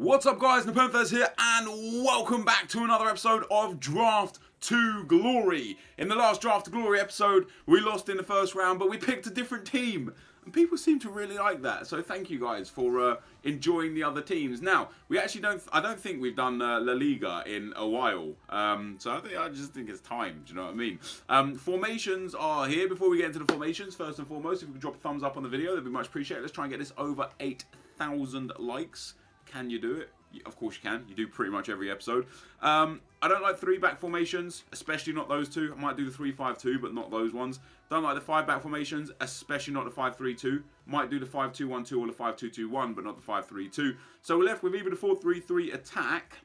What's up guys, NepentheZ here and welcome back to another episode of Draft to Glory. In the last Draft to Glory episode, we lost in the first round, but we picked a different team. And people seem to really like that, so thank you guys for enjoying the other teams. Now, I don't think we've done La Liga in a while, so I just think it's time, do you know what I mean? Formations are here. Before we get into the formations, first and foremost, if you could drop a thumbs up on the video, that'd be much appreciated. Let's try and get this over 8,000 likes. Can you do it? Of course you can. You do pretty much every episode. I don't like 3-back formations, especially not those two. I might do the 3-5-2, but not those ones. Don't like the 5-back formations, especially not the 5-3-2. Might do the 5-2-1-2 or the 5-2-2-1, but not the 5-3-2. So we're left with either the 4-3-3 attack,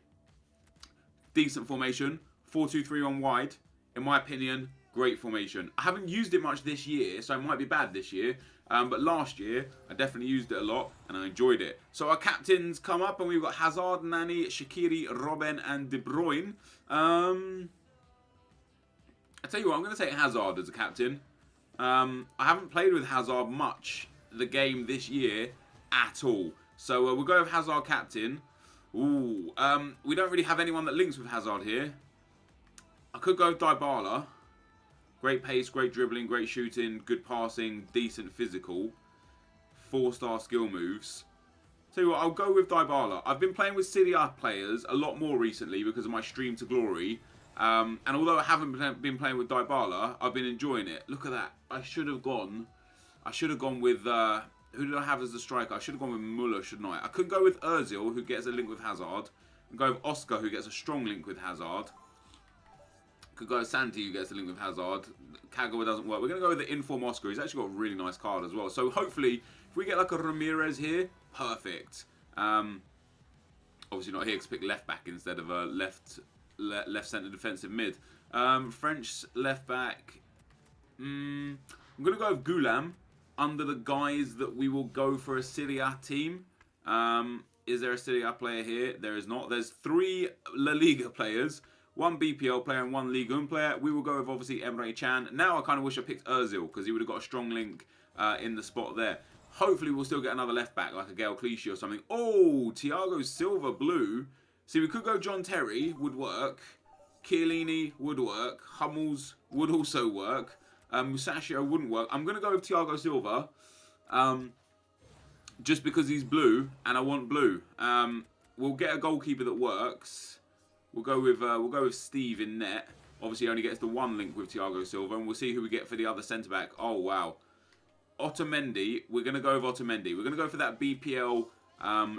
decent formation, 4-2-3-1 wide. In my opinion, great formation. I haven't used it much this year, so it might be bad this year. But last year, I definitely used it a lot, and I enjoyed it. So our captains come up, and we've got Hazard, Nani, Shaqiri, Robben, and De Bruyne. I tell you what, I'm going to take Hazard as a captain. I haven't played with Hazard much the game this year at all. So we'll go with Hazard captain. Ooh, we don't really have anyone that links with Hazard here. I could go with Dybala. Great pace, great dribbling, great shooting, good passing, decent physical, 4-star skill moves. Tell you what, I'll go with Dybala. I've been playing with Serie A players a lot more recently because of my stream to glory. And although I haven't been playing with Dybala, I've been enjoying it. Look at that. I should have gone with, who did I have as the striker? I should have gone with Muller, shouldn't I? I could go with Ozil, who gets a link with Hazard. And go with Oscar, who gets a strong link with Hazard. Could go with Santi, who gets the link with Hazard. Kagawa doesn't work. We're going to go with the inform Oscar. He's actually got a really nice card as well. So hopefully, if we get like a Ramirez here, perfect. Obviously not here because pick left back instead of a left centre defensive mid. French left back. I'm going to go with Goulam under the guise that we will go for a Serie A team. Is there a Serie A player here? There is not. There's 3 La Liga players. 1 BPL player and 1 Ligue 1 player. We will go with obviously Emre Can. Now I kind of wish I picked Ozil because he would have got a strong link in the spot there. Hopefully we'll still get another left back like a Gael Clichy or something. Oh, Thiago Silva blue. See, we could go John Terry, would work. Chiellini would work. Hummels would also work. Musacchio wouldn't work. I'm going to go with Thiago Silva just because he's blue and I want blue. We'll get a goalkeeper that works. We'll go with Steve in net. Obviously, he only gets the 1 link with Thiago Silva, and we'll see who we get for the other centre back. Oh wow, Otamendi. We're going to go with Otamendi. We're going to go for that BPL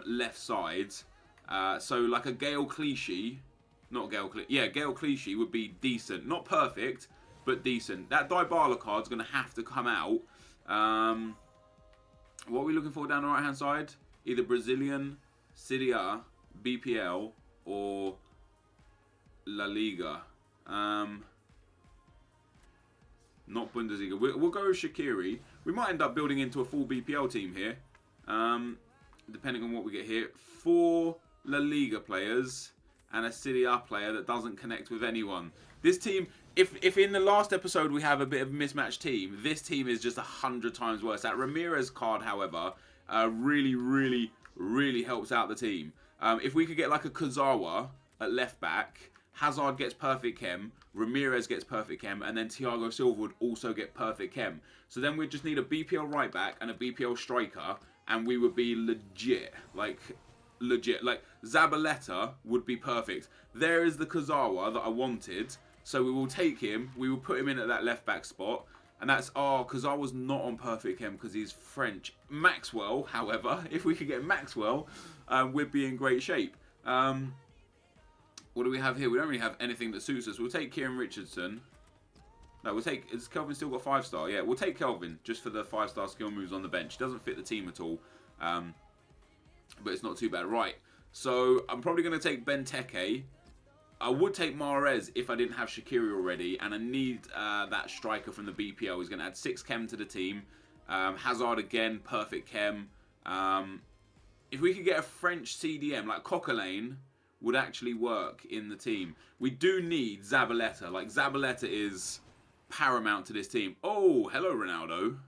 left side. So like a Gael Clichy, not Gael Clichy. Yeah, Gael Clichy would be decent, not perfect, but decent. That Dybala card's going to have to come out. What are we looking for down the right hand side? Either Brazilian, Serie A, BPL, or La Liga. Not Bundesliga. We'll go with Shaqiri. We might end up building into a full BPL team here. Depending on what we get here. 4 La Liga players and a Serie A player that doesn't connect with anyone. This team, if in the last episode we have a bit of a mismatched team, this team is just 100 times worse. That Ramirez card, however, really helps out the team. If we could get like a Kurzawa at left back, Hazard gets perfect chem, Ramirez gets perfect chem, and then Thiago Silva would also get perfect chem. So then we just need a BPL right back and a BPL striker, and we would be legit. Like Zabaleta would be perfect. There is the Kurzawa that I wanted, so we will take him. We will put him in at that left back spot, and that's Kurzawa's not on perfect chem because he's French. Maxwell, however, if we could get Maxwell, we'd be in great shape. What do we have here? We don't really have anything that suits us. We'll take Kieran Richardson. No, we'll take... Has Kelvin still got 5-star? Yeah, we'll take Kelvin just for the 5-star skill moves on the bench. He doesn't fit the team at all. But it's not too bad. Right. So, I'm probably going to take Benteke. I would take Mahrez if I didn't have Shaqiri already. And I need that striker from the BPL. He's going to add 6 chem to the team. Hazard again, perfect chem. If we could get a French CDM, like Coquelin, would actually work in the team. We do need Zabaleta. Like, Zabaleta is paramount to this team. Oh, hello, Ronaldo.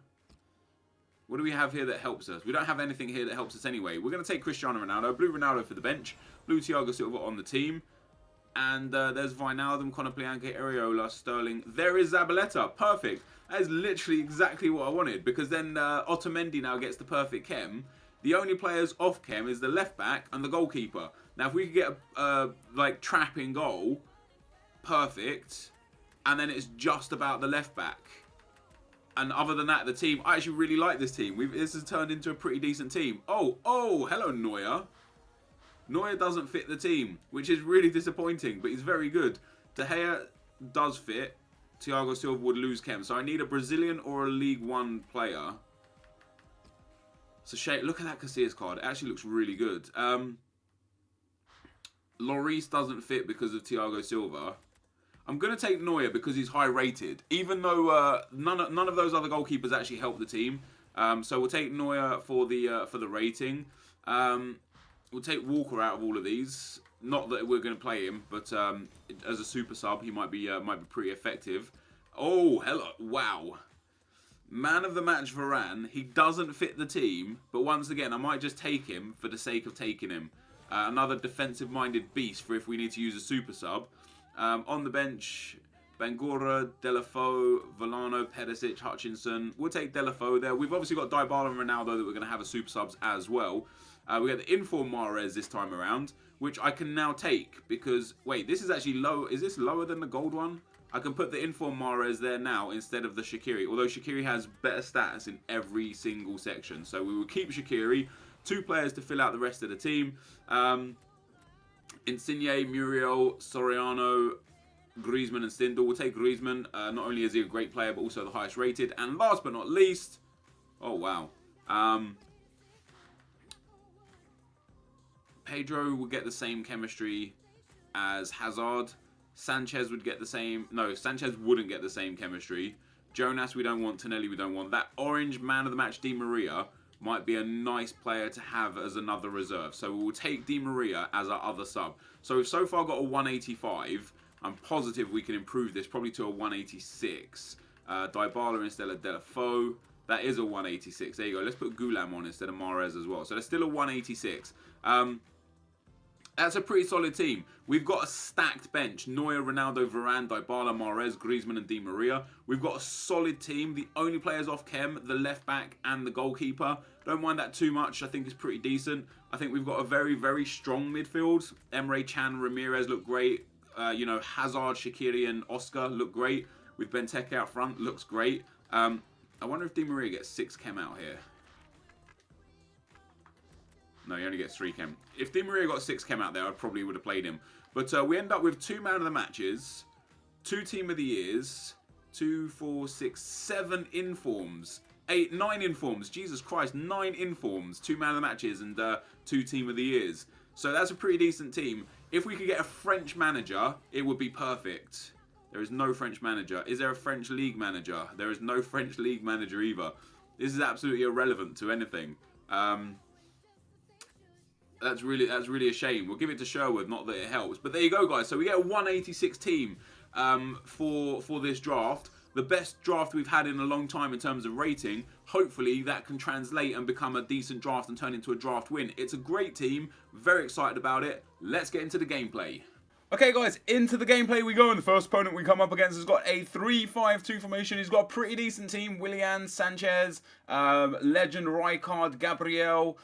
What do we have here that helps us? We don't have anything here that helps us anyway. We're going to take Cristiano Ronaldo. Blue Ronaldo for the bench. Blue Thiago Silva on the team. And there's Wijnaldum, Konoplyanka, Areola, Sterling. There is Zabaleta. Perfect. That is literally exactly what I wanted. Because then Otamendi now gets the perfect chem. The only players off chem is the left back and the goalkeeper. Now if we could get a like trap in goal, perfect. And then it's just about the left back. And other than that, the team, I actually really like this team. This has turned into a pretty decent team. Oh, hello Neuer. Neuer doesn't fit the team, which is really disappointing, but he's very good. De Gea does fit. Thiago Silva would lose chem. So I need a Brazilian or a League One player. It's a shame. Look at that Casillas card. It actually looks really good. Lloris doesn't fit because of Thiago Silva. I'm going to take Neuer because he's high rated, even though none of those other goalkeepers actually help the team. So we'll take Neuer for the rating. We'll take Walker out of all of these. Not that we're going to play him, but as a super sub, he might be pretty effective. Oh, hello. Wow. Man of the match, Varane. He doesn't fit the team, but once again, I might just take him for the sake of taking him. Another defensive-minded beast for if we need to use a super sub. On the bench, Bangura, Delafeu, Volano, Perisic, Hutchinson. We'll take Delafeu there. We've obviously got Dybala and Ronaldo that we're going to have as super subs as well. We got the inform Mahrez this time around, which I can now take because, wait, this is actually low. Is this lower than the gold one? I can put the inform Mahrez there now instead of the Shaqiri, although Shaqiri has better stats in every single section. So we will keep Shaqiri. 2 players to fill out the rest of the team. Insigne, Muriel, Soriano, Griezmann and Stindl. We'll take Griezmann. Not only is he a great player, but also the highest rated. And last but not least, oh wow. Pedro will get the same chemistry as Hazard. Sanchez would get the same. No, Sanchez wouldn't get the same chemistry. Jonas we don't want. Tonelli we don't want. That orange man of the match, Di Maria, might be a nice player to have as another reserve. So we will take Di Maria as our other sub. So we've so far got a 185. I'm positive we can improve this probably to a 186. Dybala instead of Delafeu. That is a 186. There you go. Let's put Gulam on instead of Mahrez as well. So there's still a 186. That's a pretty solid team. We've got a stacked bench. Neuer, Ronaldo, Varane, Dybala, Mahrez, Griezmann and Di Maria. We've got a solid team. The only players off chem, the left back and the goalkeeper. Don't mind that too much. I think it's pretty decent. I think we've got a very, very strong midfield. Emre Can, Ramirez look great. You know, Hazard, Shaqiri and Oscar look great. With Benteke out front, looks great. I wonder if Di Maria gets 6 chem out here. No, he only gets 3 chem. If Di Maria got 6 chem out there, I probably would have played him. But we end up with 2 man of the matches, 2 team of the years, 2, 4, 6, 7 informs, 8, 9 informs. Jesus Christ, 9 informs, 2 man of the matches, and 2 team of the years. So that's a pretty decent team. If we could get a French manager, it would be perfect. There is no French manager. Is there a French league manager? There is no French league manager either. This is absolutely irrelevant to anything. That's really a shame. We'll give it to Sherwood, not that it helps. But there you go, guys. So we get a 186 team for this draft. The best draft we've had in a long time in terms of rating. Hopefully that can translate and become a decent draft and turn into a draft win. It's a great team. Very excited about it. Let's get into the gameplay. Okay, guys, into the gameplay we go. And the first opponent we come up against has got a 3-5-2 formation. He's got a pretty decent team. Willian, Sanchez, Legend, Rijkaard, Gabriel,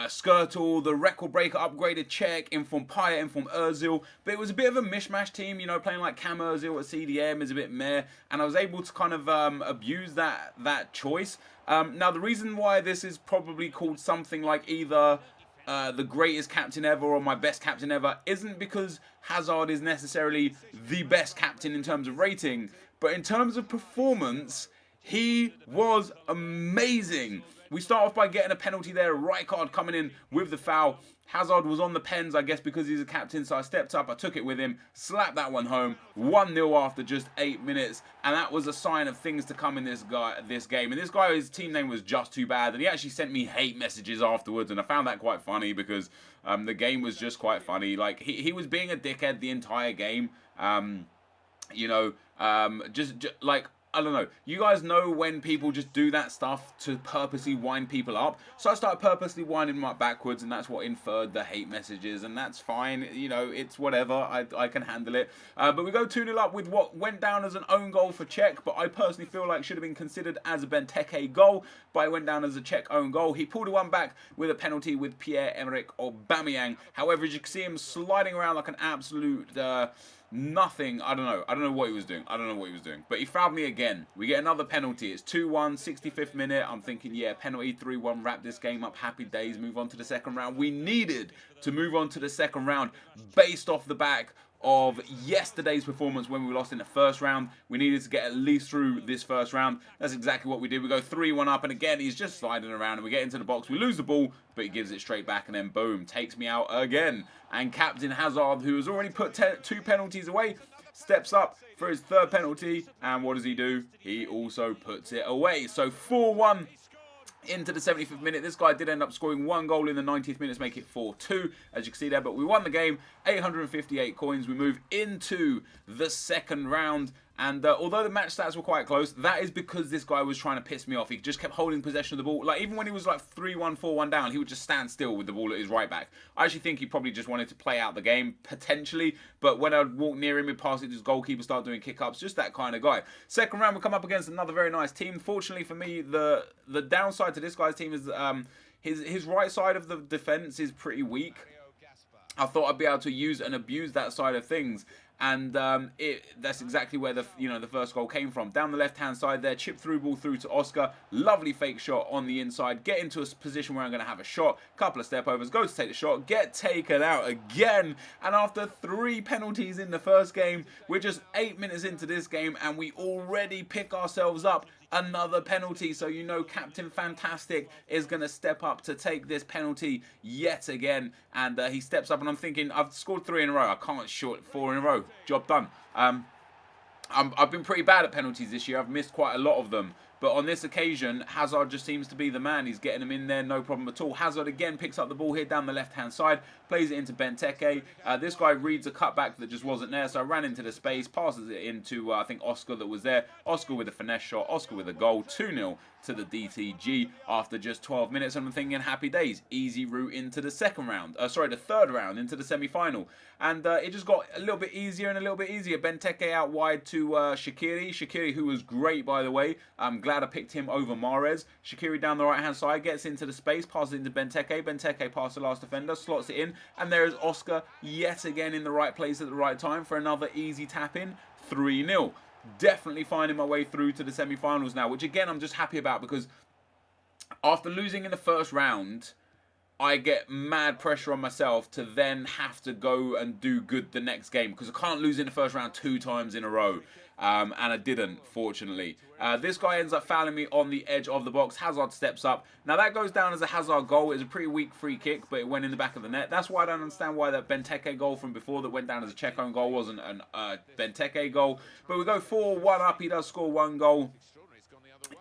Skirtle, the record breaker upgraded Czech, Inform Paya, Inform Ozil. But it was a bit of a mishmash team, you know, playing like Cam Ozil at CDM is a bit meh. And I was able to kind of abuse that choice. Now, the reason why this is probably called something like either the greatest captain ever or my best captain ever isn't because Hazard is necessarily the best captain in terms of rating. But in terms of performance, he was amazing. We start off by getting a penalty there. Rijkaard coming in with the foul. Hazard was on the pens, I guess, because he's a captain. So I stepped up. I took it with him. Slapped that one home. 1-0 after just 8 minutes. And that was a sign of things to come in this game. And this guy, his team name was Just Too Bad. And he actually sent me hate messages afterwards. And I found that quite funny because the game was just quite funny. Like, he was being a dickhead the entire game. You know, just like... I don't know. You guys know when people just do that stuff to purposely wind people up. So I started purposely winding them up backwards, and that's what inferred the hate messages, and that's fine. You know, it's whatever. I can handle it. But we go 2-0 up with what went down as an own goal for Czech, but I personally feel like should have been considered as a Benteke goal, but it went down as a Czech own goal. He pulled one back with a penalty with Pierre-Emerick Aubameyang. However, as you can see him sliding around like an absolute... nothing. I don't know what he was doing. But he fouled me again. We get another penalty. It's 2-1, 65th minute. I'm thinking, yeah, penalty, 3-1, wrap this game up. Happy days, move on to the second round. We needed to move on to the second round based off the back of yesterday's performance when we lost in the first round. We needed to get at least through this first round. That's exactly what we did. We go 3-1 up, and again, he's just sliding around, and we get into the box. We lose the ball, but he gives it straight back, and then boom, takes me out again. And Captain Hazard, who has already put 2 penalties away, steps up for his 3rd penalty, and what does he do? He also puts it away. So 4-1 into the 75th minute. This guy did end up scoring 1 goal in the 90th minute to make it 4-2, as you can see there, but we won the game. 858 coins. We move into the second round, and although the match stats were quite close, that is because this guy was trying to piss me off. He just kept holding possession of the ball. Like, even when he was like 3-1, 4-1 down, he would just stand still with the ball at his right back. I actually think he probably just wanted to play out the game, potentially, but when I'd walk near him, he'd pass it to his goalkeeper, start doing kick-ups, just that kind of guy. Second round, we come up against another very nice team. Fortunately for me, the downside to this guy's team is his right side of the defense is pretty weak. I thought I'd be able to use and abuse that side of things, and that's exactly where the first goal came from. Down the left-hand side there, chip through ball through to Oscar, lovely fake shot on the inside, get into a position where I'm going to have a shot, couple of step overs, go to take the shot, get taken out again, and after 3 penalties in the first game, we're just 8 minutes into this game, and we already pick ourselves up another penalty. So you know Captain Fantastic is going to step up to take this penalty yet again, and he steps up, and I'm thinking, I've scored 3 in a row, I can't short 4 in a row, job done. I've been pretty bad at penalties this year. I've missed quite a lot of them. But on this occasion, Hazard just seems to be the man. He's getting them in there, no problem at all. Hazard again picks up the ball here down the left-hand side, plays it into Benteke. This guy reads a cutback that just wasn't there, so I ran into the space, passes it into, I think, Oscar that was there. Oscar with a finesse shot, Oscar with a goal, 2-0 to the DTG after just 12 minutes. And I'm thinking, happy days, easy route into the third round, into the semi-final. And it just got a little bit easier and a little bit easier. Benteke out wide to Shaqiri. Shaqiri, who was great, by the way. I'm glad I picked him over Mahrez. Shaqiri down the right-hand side, gets into the space, passes into Benteke. Benteke past the last defender, slots it in. And there is Oscar yet again in the right place at the right time for another easy tap-in. 3-0. Definitely finding my way through to the semi-finals now, which again I'm just happy about, because after losing in the first round, I get mad pressure on myself to then have to go and do good the next game, because I can't lose in the first round 2 times in a row. And I didn't, fortunately. This guy ends up fouling me on the edge of the box. Hazard steps up. Now that goes down as a Hazard goal. It's a pretty weak free kick, but it went in the back of the net. That's why I don't understand why that Benteke goal from before that went down as a Czech own goal wasn't a Benteke goal. But we go 4-1 up. He does score 1 goal.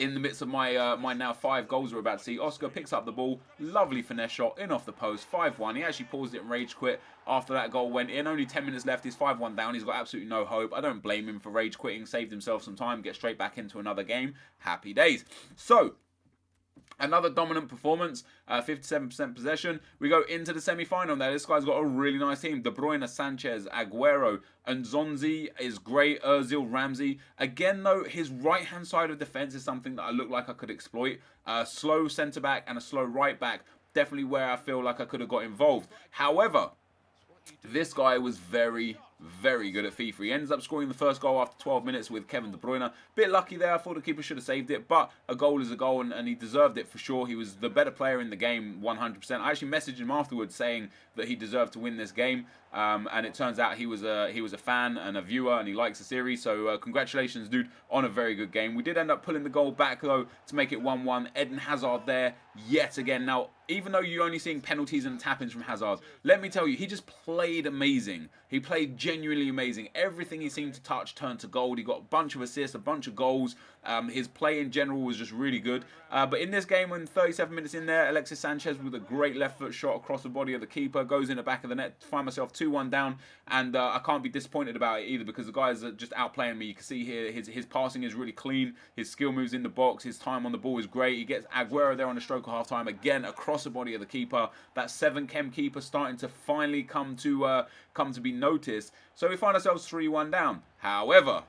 In the midst of my my now 5 goals we're about to see, Oscar picks up the ball, lovely finesse shot, in off the post, 5-1. He actually paused it and rage quit after that goal went in. Only 10 minutes left, he's 5-1 down, he's got absolutely no hope. I don't blame him for rage quitting, saved himself some time, get straight back into another game. Happy days. So, another dominant performance, 57% possession. We go into the semi-final there. This guy's got a really nice team. De Bruyne, Sanchez, Aguero, and Zonzi is great. Ozil, Ramsey. Again, though, his right-hand side of defence is something that I look like I could exploit. Slow centre-back and a slow right-back. Definitely where I feel like I could have got involved. However, this guy was very, very good at FIFA. He ends up scoring the first goal after 12 minutes with Kevin De Bruyne. Bit lucky there. I thought the keeper should have saved it, but a goal is a goal, and he deserved it for sure. He was the better player in the game, 100%. I actually messaged him afterwards saying that he deserved to win this game, and it turns out he was a fan and a viewer, and he likes the series. So congratulations, dude, on a very good game. We did end up pulling the goal back though to make it 1-1. Eden Hazard there, yet again. Now, even though you're only seeing penalties and tap-ins from Hazard, let me tell you, he just played amazing. He played genuinely amazing. Everything he seemed to touch turned to gold. He got a bunch of assists, a bunch of goals. His play in general was just really good. But in this game, when 37 minutes in there, Alexis Sanchez with a great left foot shot across the body of the keeper, goes in the back of the net, find myself 2-1 down, and I can't be disappointed about it either because the guys are just outplaying me. You can see here his passing is really clean, his skill moves in the box, his time on the ball is great. He gets Aguero there on the stroke of half time, again across the body of the keeper. That 7-chem keeper starting to finally come to be noticed. So we find ourselves 3-1 down. However,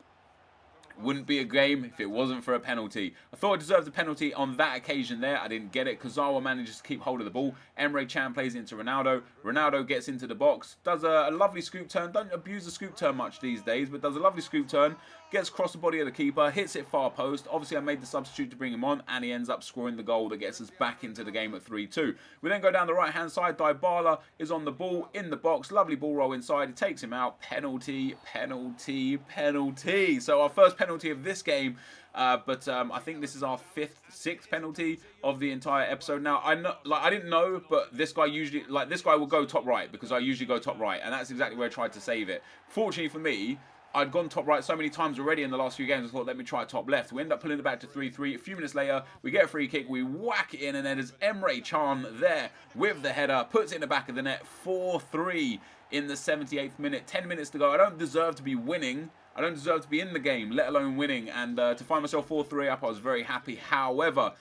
wouldn't be a game if it wasn't for a penalty. I thought I deserved a penalty on that occasion there. I didn't get it. Kazawa manages to keep hold of the ball. Emre Can plays into Ronaldo. Ronaldo gets into the box. Does a lovely scoop turn. Don't abuse the scoop turn much these days, but does a lovely scoop turn. Gets across the body of the keeper. Hits it far post. Obviously, I made the substitute to bring him on, and he ends up scoring the goal that gets us back into the game at 3-2. We then go down the right-hand side. Dybala is on the ball in the box. Lovely ball roll inside. He takes him out. Penalty, penalty, penalty. So our first penalty of this game, but I think this is our 6th penalty of the entire episode. Now I didn't know, but this guy will go top right because I usually go top right, and that's exactly where I tried to save it. Fortunately for me, I'd gone top right so many times already in the last few games, I thought, let me try top left. We end up pulling it back to 3-3. A few minutes later, we get a free kick, we whack it in, and then there's Emre Can there with the header, puts it in the back of the net, 4-3 in the 78th minute. 10 minutes to go. I don't deserve to be winning. I don't deserve to be in the game, let alone winning. And to find myself 4-3 up, I was very happy. However,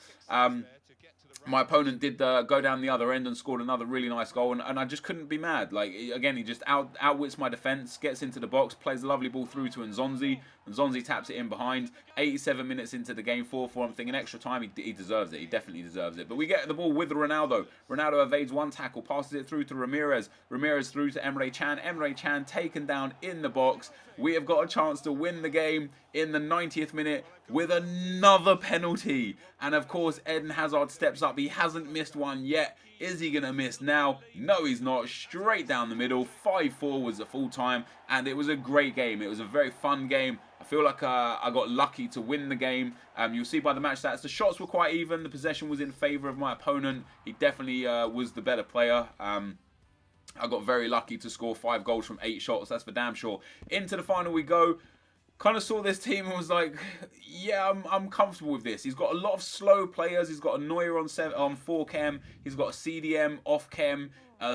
my opponent did go down the other end and scored another really nice goal, and I just couldn't be mad. Like, again, he just outwits my defence, gets into the box, plays a lovely ball through to Nzonzi. Nzonzi taps it in behind. 87 minutes into the game, 4-4. I'm thinking extra time, he deserves it. He definitely deserves it. But we get the ball with Ronaldo. Ronaldo evades one tackle, passes it through to Ramirez. Ramirez through to Emre Can. Emre Can taken down in the box. We have got a chance to win the game in the 90th minute with another penalty. And of course, Eden Hazard steps up. He hasn't missed one yet. Is he going to miss now? No, he's not. Straight down the middle. 5-4 was the full time. And it was a great game. It was a very fun game. I feel like I got lucky to win the game. You'll see by the match stats, the shots were quite even. The possession was in favour of my opponent. He definitely was the better player. I got very lucky to score 5 goals from 8 shots. That's for damn sure. Into the final we go. Kind of saw this team and was like, yeah, I'm comfortable with this. He's got a lot of slow players. He's got a Neuer on 4-chem. He's got a CDM off-chem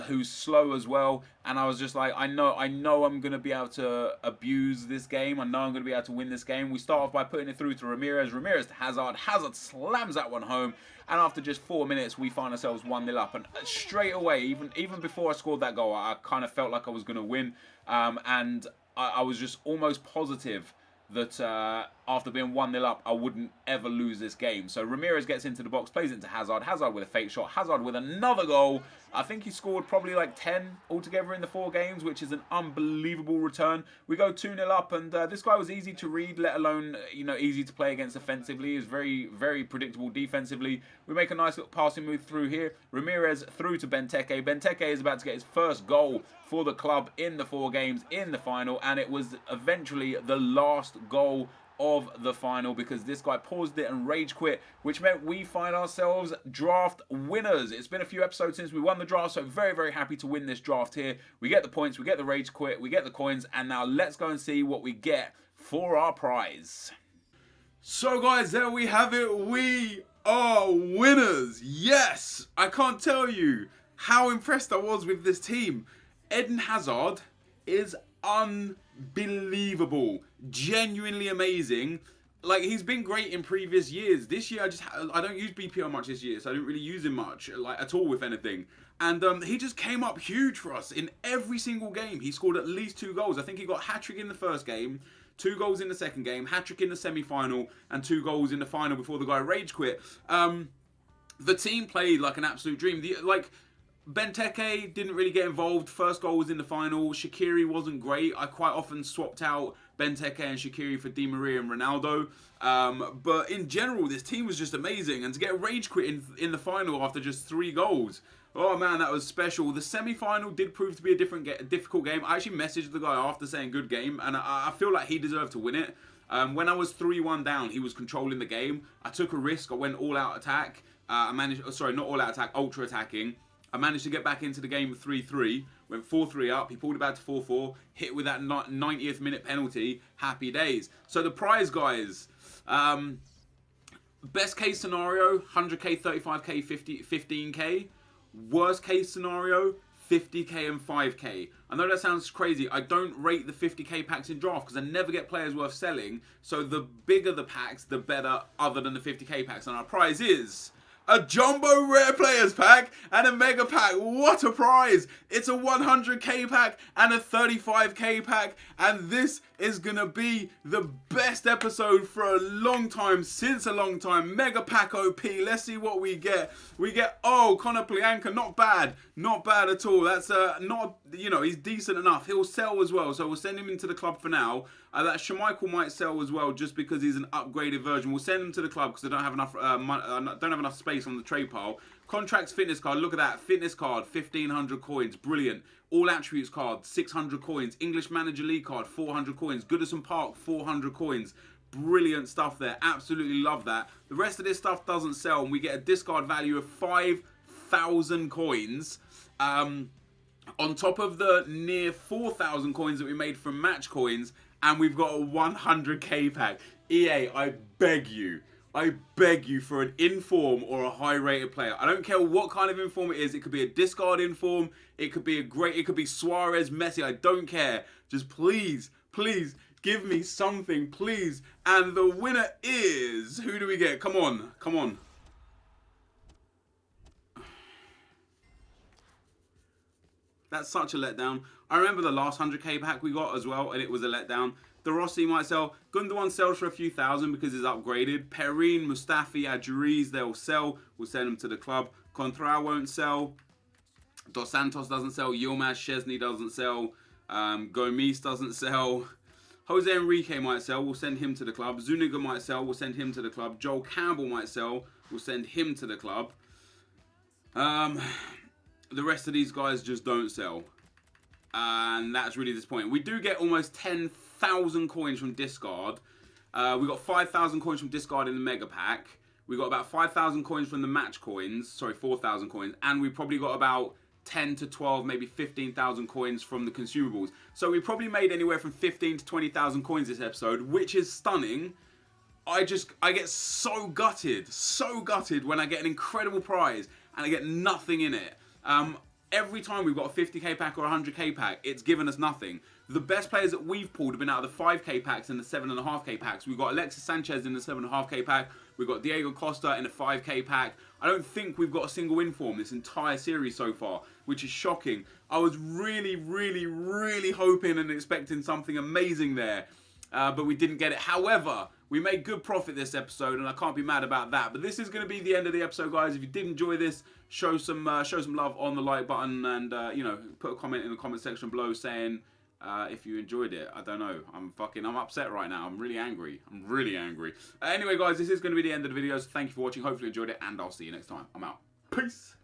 who's slow as well. And I was just like, I know I'm going to be able to abuse this game. I know I'm going to be able to win this game. We start off by putting it through to Ramirez. Ramirez to Hazard. Hazard slams that one home. And after just 4 minutes, we find ourselves 1-0 up. And straight away, even before I scored that goal, I kind of felt like I was going to win. And I was just almost positive that after being 1-0 up, I wouldn't ever lose this game. So Ramirez gets into the box, plays it into Hazard. Hazard with a fake shot. Hazard with another goal. I think he scored probably like 10 altogether in the 4 games, which is an unbelievable return. We go 2-0 up, and this guy was easy to read, let alone easy to play against offensively. He was very, very predictable defensively. We make a nice little passing move through here. Ramirez through to Benteke. Benteke is about to get his first goal for the club in the 4 games in the final, and it was eventually the last goal of the final because this guy paused it and rage quit, which meant we find ourselves draft winners. It's been a few episodes since we won the draft, so very, very happy to win this draft here. We get the points, we get the rage quit, we get the coins, and now let's go and see what we get for our prize. So guys, there we have it. We are winners. Yes, I can't tell you how impressed I was with this team. Eden Hazard is unbelievable, genuinely amazing. Like, he's been great in previous years. This year I don't use BPO much this year, so I didn't really use him much, like at all, if anything. And he just came up huge for us in every single game. He scored at least 2 goals. I think he got a hat-trick in the first game, 2 goals in the second game, hat-trick in the semi-final, and 2 goals in the final before the guy rage quit. The team played like an absolute dream. Benteke didn't really get involved. First goal was in the final. Shaqiri wasn't great. I quite often swapped out Benteke and Shaqiri for Di Maria and Ronaldo. But in general, this team was just amazing. And to get a rage quit in the final after just 3 goals, oh man, that was special. The semi-final did prove to be a difficult game. I actually messaged the guy after saying good game, and I feel like he deserved to win it. When I was 3-1 down, he was controlling the game. I took a risk. I went all-out attack. I managed, sorry, not all out attack, ultra attacking. I managed to get back into the game with 3-3, went 4-3 up, he pulled it back to 4-4, hit with that 90th minute penalty, happy days. So the prize, guys, best case scenario, 100k, 35k, 15k. Worst case scenario, 50k and 5k. I know that sounds crazy. I don't rate the 50k packs in draft because I never get players worth selling. So the bigger the packs, the better, other than the 50k packs. And our prize is a jumbo rare players pack and a mega pack. What a prize! It's a 100k pack and a 35k pack, and this is gonna be the best episode for a long time, since a long time. Mega pack OP. Let's see what we get. We get, oh, Connor Plianka, not bad at all. That's not, you know, he's decent enough. He'll sell as well, so we'll send him into the club for now. That Schmeichel might sell as well, just because he's an upgraded version. We'll send him to the club because I don't have enough don't have enough space on the trade pile. Contracts fitness card, look at that. Fitness card, 1,500 coins, brilliant. All attributes card, 600 coins. English Manager League card, 400 coins. Goodison Park, 400 coins. Brilliant stuff there. Absolutely love that. The rest of this stuff doesn't sell, and we get a discard value of 5,000 coins. On top of the near 4,000 coins that we made from match coins, and we've got a 100k pack. EA, I beg you for an inform or a high rated player. I don't care what kind of inform it is. It could be a discard inform. It could be it could be Suarez, Messi. I don't care. Just please give me something, please. And the winner is, who do we get? Come on. That's such a letdown. I remember the last 100k pack we got as well, and it was a letdown. De Rossi might sell. Gundogan sells for a few thousand because it's upgraded. Perrine, Mustafi, Adjuriz, they'll sell. We'll send them to the club. Contrao won't sell. Dos Santos doesn't sell. Yilmaz Chesney doesn't sell. Gomes doesn't sell. Jose Enrique might sell. We'll send him to the club. Zuniga might sell. We'll send him to the club. Joel Campbell might sell. We'll send him to the club. The rest of these guys just don't sell. And that's really disappointing. We do get almost 10,000 coins from discard. We got 5,000 coins from discard in the mega pack. We got about 5,000 coins from the match coins. Sorry, 4,000 coins. And we probably got about 10 to 12, maybe 15,000 coins from the consumables. So we probably made anywhere from 15 to 20,000 coins this episode, which is stunning. I get so gutted when I get an incredible prize and I get nothing in it. Every time we've got a 50k pack or a 100k pack, it's given us nothing. The best players that we've pulled have been out of the 5k packs and the 7.5k packs. We've got Alexis Sanchez in the 7.5k pack. We've got Diego Costa in a 5k pack. I don't think we've got a single inform this entire series so far, which is shocking. I was really hoping and expecting something amazing there, but we didn't get it. However, we made good profit this episode, and I can't be mad about that. But this is going to be the end of the episode, guys. If you did enjoy this, show some love on the like button, and you know, put a comment in the comment section below saying if you enjoyed it. I don't know. I'm upset right now. I'm really angry. Anyway, guys, this is going to be the end of the video. So thank you for watching. Hopefully you enjoyed it, and I'll see you next time. I'm out. Peace.